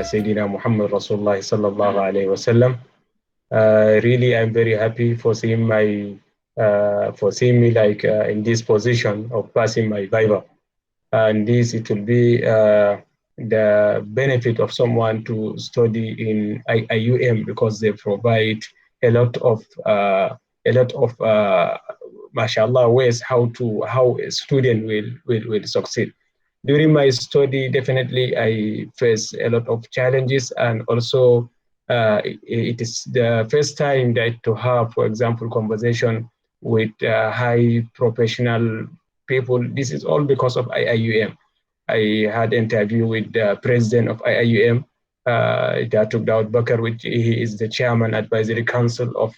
Sayyidina Muhammad Rasulullah sallallahu alayhi wasallam. Really, I'm very happy for seeing me like in this position of passing my Viva. And this it will be the benefit of someone to study in IUM because they provide a lot of mashallah ways how a student will succeed. During my study, definitely I face a lot of challenges, and also it is the first time that to have, for example, conversation with high professional people. This is all because of IIUM. I had an interview with the president of IIUM, Datuk Daud Bakar, which he is the chairman advisory council of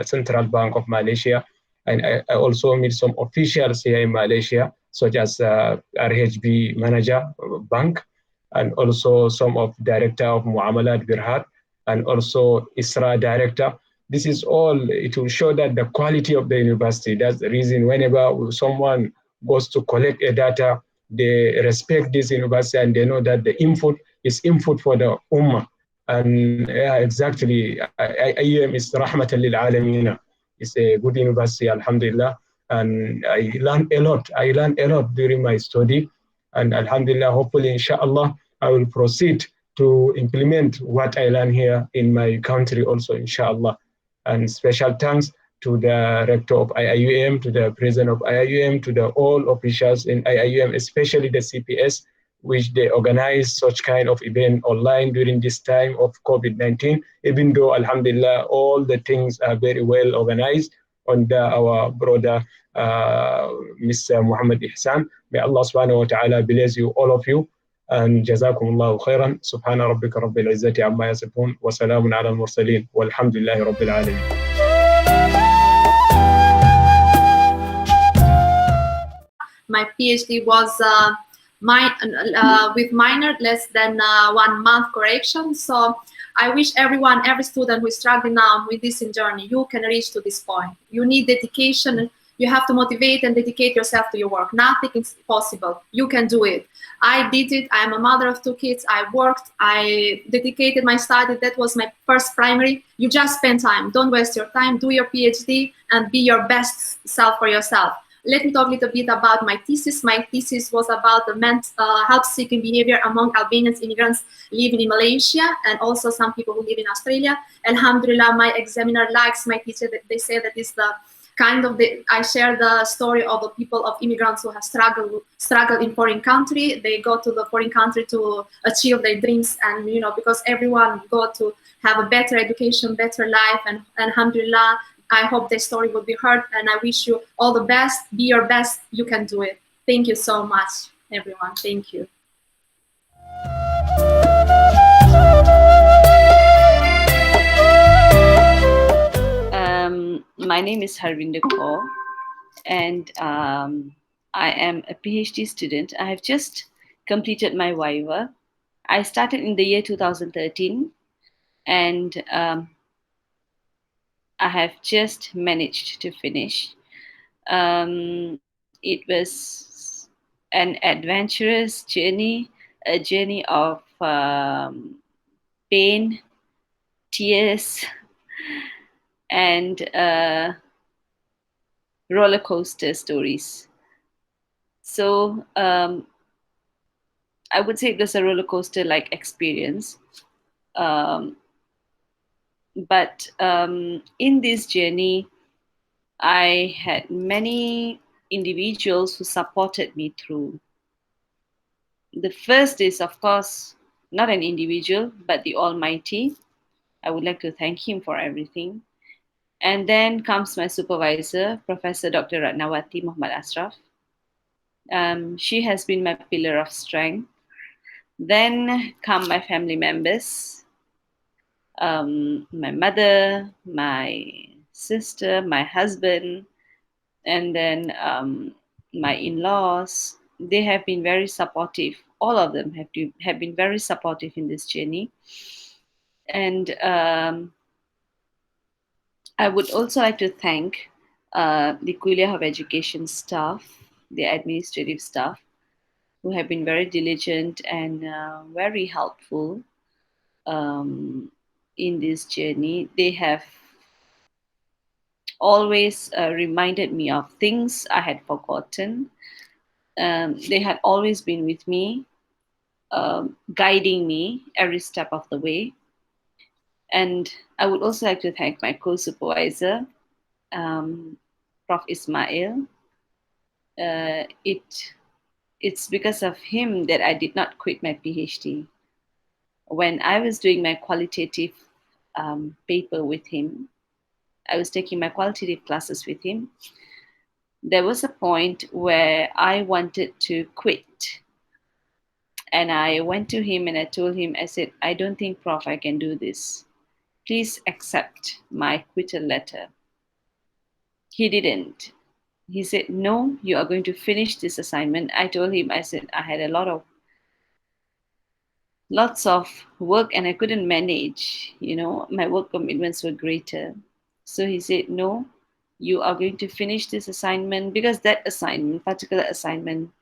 Central Bank of Malaysia. And I also meet some officials here in Malaysia, such as RHB manager bank, and also some of director of Muamalat Birhat, and also ISRA director. This is all, it will show that the quality of the university. That's the reason whenever someone goes to collect a data, they respect this university and they know that the input is input for the ummah. And yeah, exactly, IEM is rahmatan lil alamina. It's a good university, alhamdulillah. And I learned a lot. I learned a lot during my study. And alhamdulillah, hopefully, inshallah, I will proceed to implement what I learned here in my country also, inshallah. And special thanks to the rector of IIUM, to the president of IIUM, to the all officials in IIUM, especially the CPS, which they organize such kind of event online during this time of COVID-19, even though, alhamdulillah, all the things are very well organized under our brother, Mr. Muhammad Ihsan. May Allah subhanahu wa ta'ala bless you, all of you. And جزاكم الله خيرا سبحان ربك رب العزة عما يصفون وسلام على المرسلين والحمد لله رب العالمين. My PhD was with minor less than 1 month correction. So I wish everyone, every student who is struggling now with this journey, you can reach to this point. You need dedication. You have to motivate and dedicate yourself to your work. Nothing is possible. You can do it. I did it. I am a mother of 2 kids. I worked. I dedicated my study. That was my first primary. You just spend time. Don't waste your time. Do your PhD and be your best self for yourself. Let me talk a little bit about my thesis. My thesis was about the help-seeking behavior among Albanian immigrants living in Malaysia and also some people who live in Australia. Alhamdulillah, my examiner likes my thesis. They say that it's the kind of I share the story of the people of immigrants who have struggled in foreign country. They go to the foreign country to achieve their dreams, and because everyone go to have a better education, better life, and alhamdulillah, I hope this story will be heard, and I wish you all the best. Be your best. You can do it. Thank you so much, everyone. Thank you. My name is Harvinder Kaur, and I am a PhD student. I have just completed my Viva. I started in the year 2013, and I have just managed to finish. It was an adventurous journey, a journey of pain, tears, and roller coaster stories. So I would say it was a roller coaster like experience. But in this journey, I had many individuals who supported me through. The first is, of course, not an individual, but the Almighty. I would like to thank him for everything. And then comes my supervisor, Professor Dr. Ratnawati Muhammad Ashraf. She has been my pillar of strength. Then come my family members, my mother, my sister, my husband, and then my in-laws. They have been very supportive. All of them have been very supportive in this journey. And I would also like to thank the Kuliah of Education staff, the administrative staff, who have been very diligent and very helpful. in this journey. They have always reminded me of things I had forgotten. They had always been with me, guiding me every step of the way. And I would also like to thank my co-supervisor, Prof. Ismail. It's because of him that I did not quit my PhD. When I was doing my qualitative paper with him, I was taking my qualitative classes with him. There was a point where I wanted to quit. And I went to him and I told him, I said, I don't think, Prof, I can do this. Please accept my quittal letter. He didn't. He said, no, you are going to finish this assignment. I told him, I said, I had lots of work and I couldn't manage, my work commitments were greater. So he said, no, you are going to finish this assignment, because that particular assignment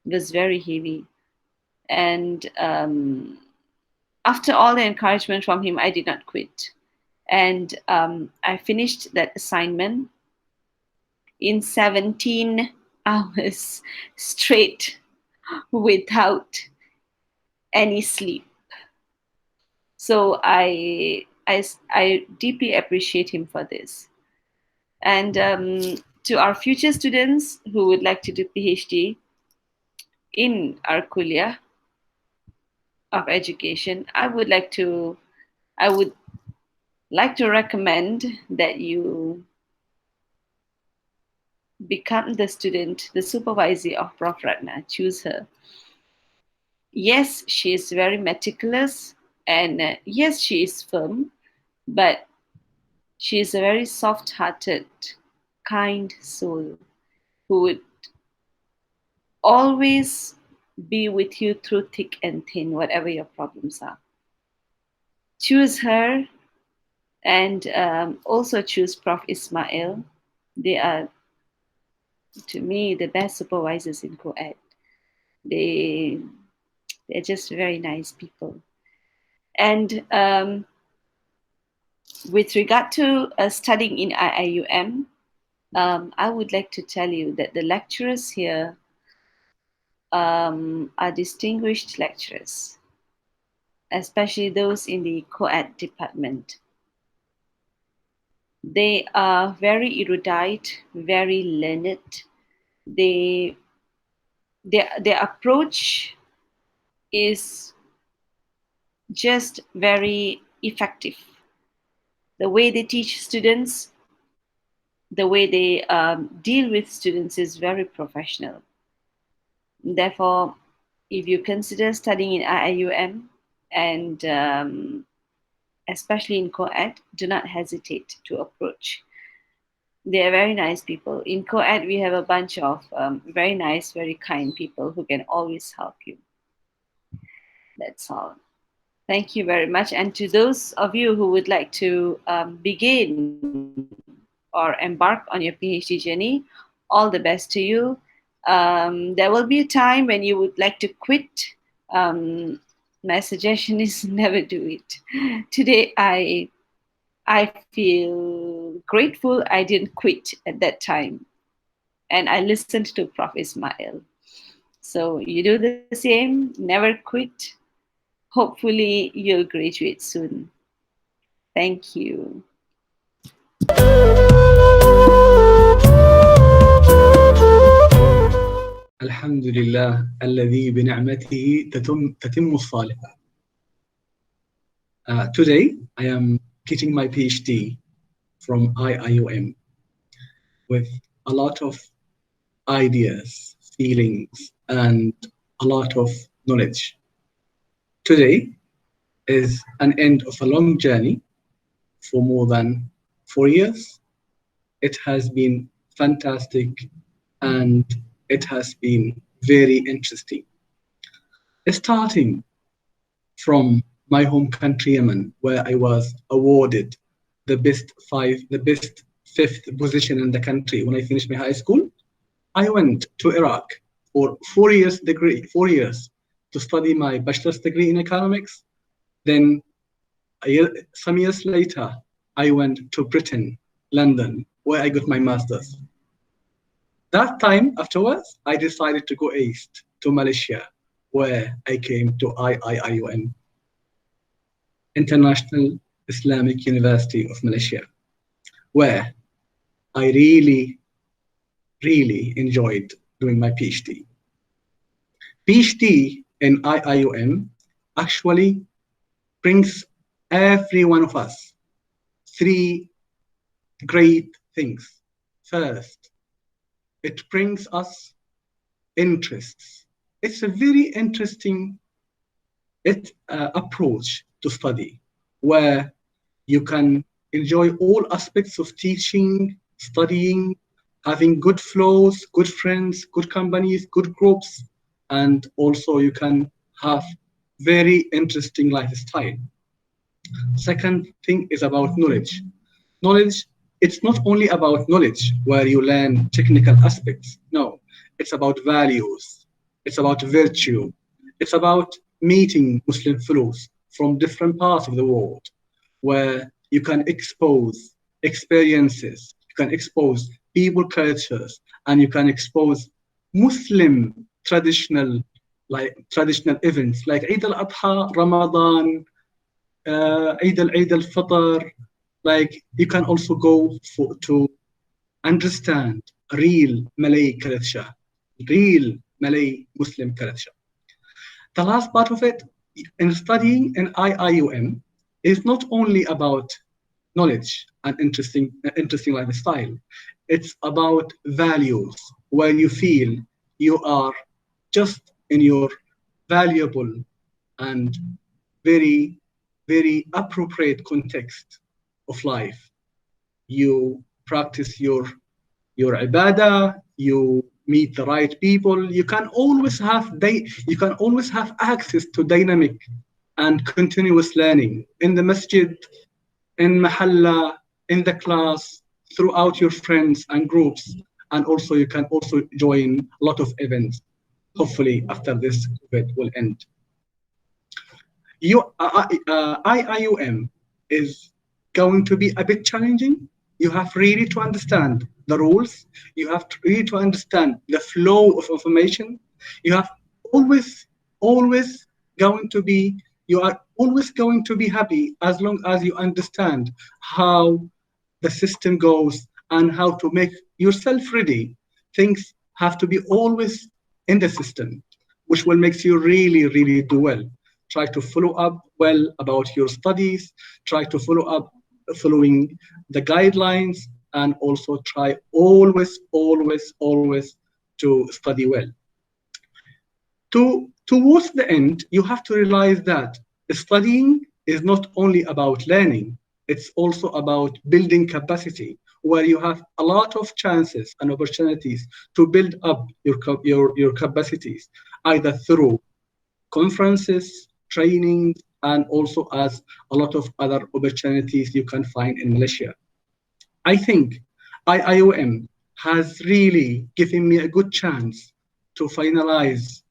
was very heavy. And after all the encouragement from him, I did not quit. And I finished that assignment in 17 hours straight without any sleep. So I deeply appreciate him for this. And to our future students who would like to do PhD in our kuliah of education, I would like to recommend that you become the student, the supervisor of Prof. Ratna. Choose her. Yes, she is very meticulous, and yes, she is firm, but she is a very soft-hearted, kind soul who would always be with you through thick and thin, whatever your problems are. Choose her, and also choose Prof. Ismail. They are, to me, the best supervisors in co-ed. They're just very nice people. And with regard to studying in IIUM, I would like to tell you that the lecturers here are distinguished lecturers, especially those in the co-ed department. They are very erudite, very learned. Their approach is just very effective. The way they teach students, the way they deal with students is very professional. Therefore, if you consider studying in IIUM, and especially in co-ed, do not hesitate to approach. They are very nice people. In co-ed, we have a bunch of very nice, very kind people who can always help you. That's all. Thank you very much. And to those of you who would like to begin or embark on your PhD journey, all the best to you. There will be a time when you would like to quit. My suggestion is never do it. Today, I feel grateful I didn't quit at that time. And I listened to Prof. Ismail. So you do the same, never quit. Hopefully you'll graduate soon. Thank you. الحمد لله الذي بنعمته تتم الصالحات. Today, I am getting my PhD from IIUM with a lot of ideas, feelings, and a lot of knowledge. Today is an end of a long journey for more than 4 years. It has been fantastic and it has been very interesting. Starting from my home country, Yemen, where I was awarded the best fifth position in the country when I finished my high school. I went to Iraq for 4 years to study my bachelor's degree in economics. Then Some years later, I went to Britain, London, where I got my master's. That time afterwards, I decided to go east to Malaysia, where I came to IIUM, International Islamic University of Malaysia, where I really enjoyed doing my PhD. PhD in IIUM actually brings every one of us three great things. First, it brings us interests. It's a very interesting approach to study, where you can enjoy all aspects of teaching, studying, having good flows, good friends, good companies, good groups, and also you can have very interesting lifestyle. Second thing is about knowledge. Knowledge, it's not only about knowledge where you learn technical aspects. No, it's about values. It's about virtue. It's about meeting Muslim fellows from different parts of the world where you can expose experiences, you can expose people cultures, and you can expose Muslim traditional events like Eid al-Adha, Ramadan, Eid al-Fitr. Like you can also go to understand real Malay culture, real Malay Muslim culture. The last part of it, in studying in IIUM, is not only about knowledge and interesting lifestyle. It's about values, where you feel you are just in your valuable and very, very appropriate context of life. You practice your ibadah, you meet the right people. You can always have access to dynamic and continuous learning in the masjid, in mahalla, in the class, throughout your friends and groups. And also you can also join a lot of events, hopefully after this COVID will end. IIUM is going to be a bit challenging. You have really to understand the rules. You have to really to understand the flow of information. You have you are always going to be happy as long as you understand how the system goes and how to make yourself ready. Things have to be always in the system, which will make you really, really do well. Try to follow up well about your studies, try to following the guidelines, and also try always to study well. Towards the end, you have to realize that studying is not only about learning, it's also about building capacity, where you have a lot of chances and opportunities to build up your capacities, either through conferences, training, and also as a lot of other opportunities you can find in Malaysia. I think IIUM has really given me a good chance to finalize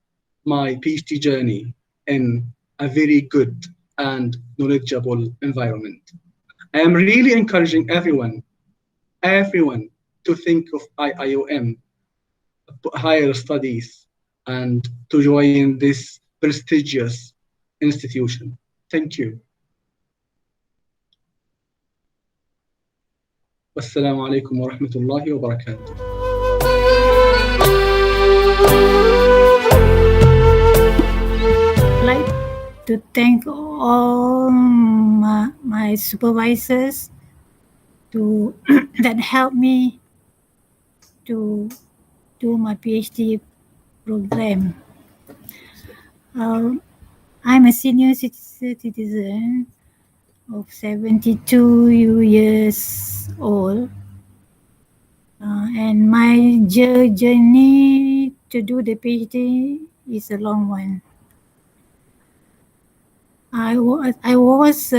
my PhD journey in a very good and knowledgeable environment. I am really encouraging everyone to think of IIUM, higher studies, and to join this prestigious institution. Thank you. Wassalamu alaikum wa rahmatullahi wa barakatuh. I'd like to thank all my supervisors that helped me to do my PhD program. I'm a senior citizen of 72 years old, and my journey to do the PhD is a long one. I was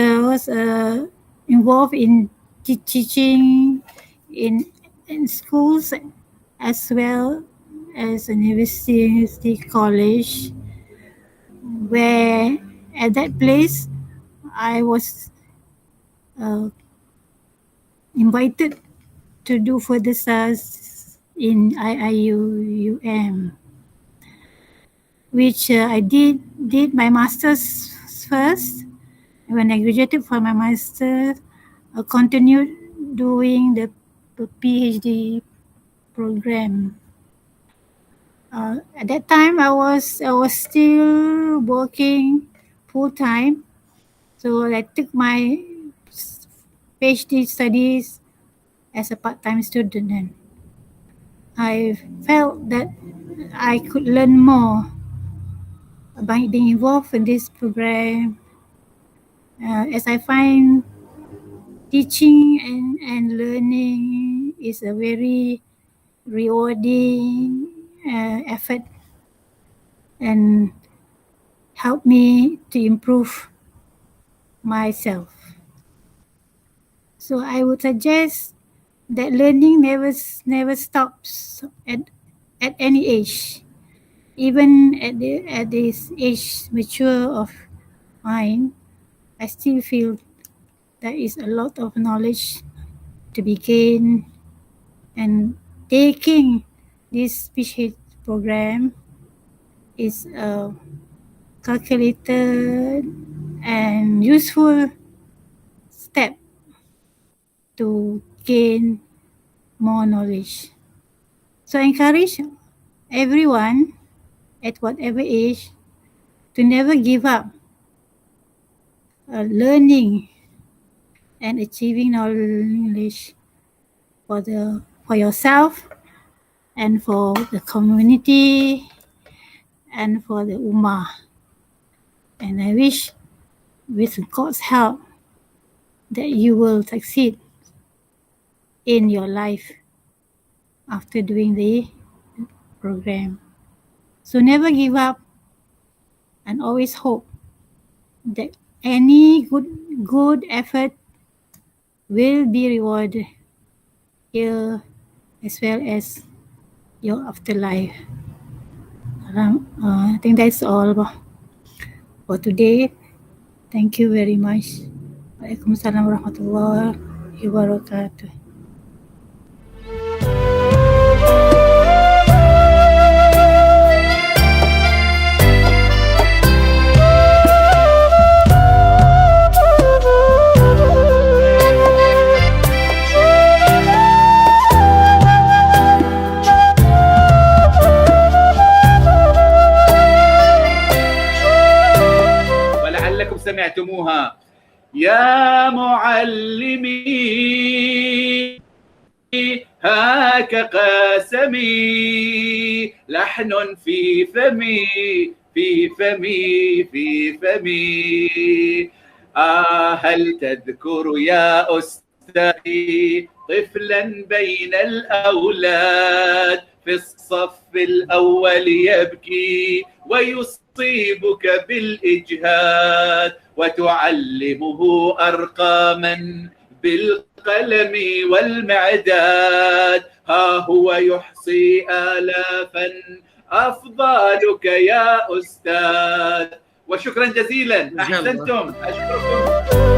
involved in teaching in schools as well as university college, where at that place I was invited to do further studies in IIUM, which I did my master's first. When I graduated from my master, I continued doing the PhD program. At that time, I was still working full time, so I took my PhD studies as a part-time student. Then I felt that I could learn more by being involved in this program, as I find teaching and learning is a very rewarding effort and help me to improve myself. So I would suggest that learning never stops at any age. Even at this age mature of mine, I still feel there is a lot of knowledge to be gained, and taking this PhD program is a calculated and useful step to gain more knowledge. So I encourage everyone at whatever age to never give up learning and achieving knowledge for yourself and for the community and for the Ummah. And I wish, with God's help, that you will succeed in your life after doing the program. So never give up, and always hope that any good effort will be rewarded here as well as your afterlife. I think that's all for today. Thank you very much. Waalaikumsalam warahmatullahi wabarakatuh. ولعلكم سمعتموها. يا معلمي هاك قاسمي، لحن في فمي في فمي في فمي. هل تذكر يا أستاذي طفلا بين الأولاد في الصف الأول يبكي ويصيبك بالإجهاد، وتعلمه أرقاما بالقلم والمعداد، ها هو يحصي آلافا أفضالك يا أستاذ. وشكرا جزيلا، أحسنتم، أشكركم.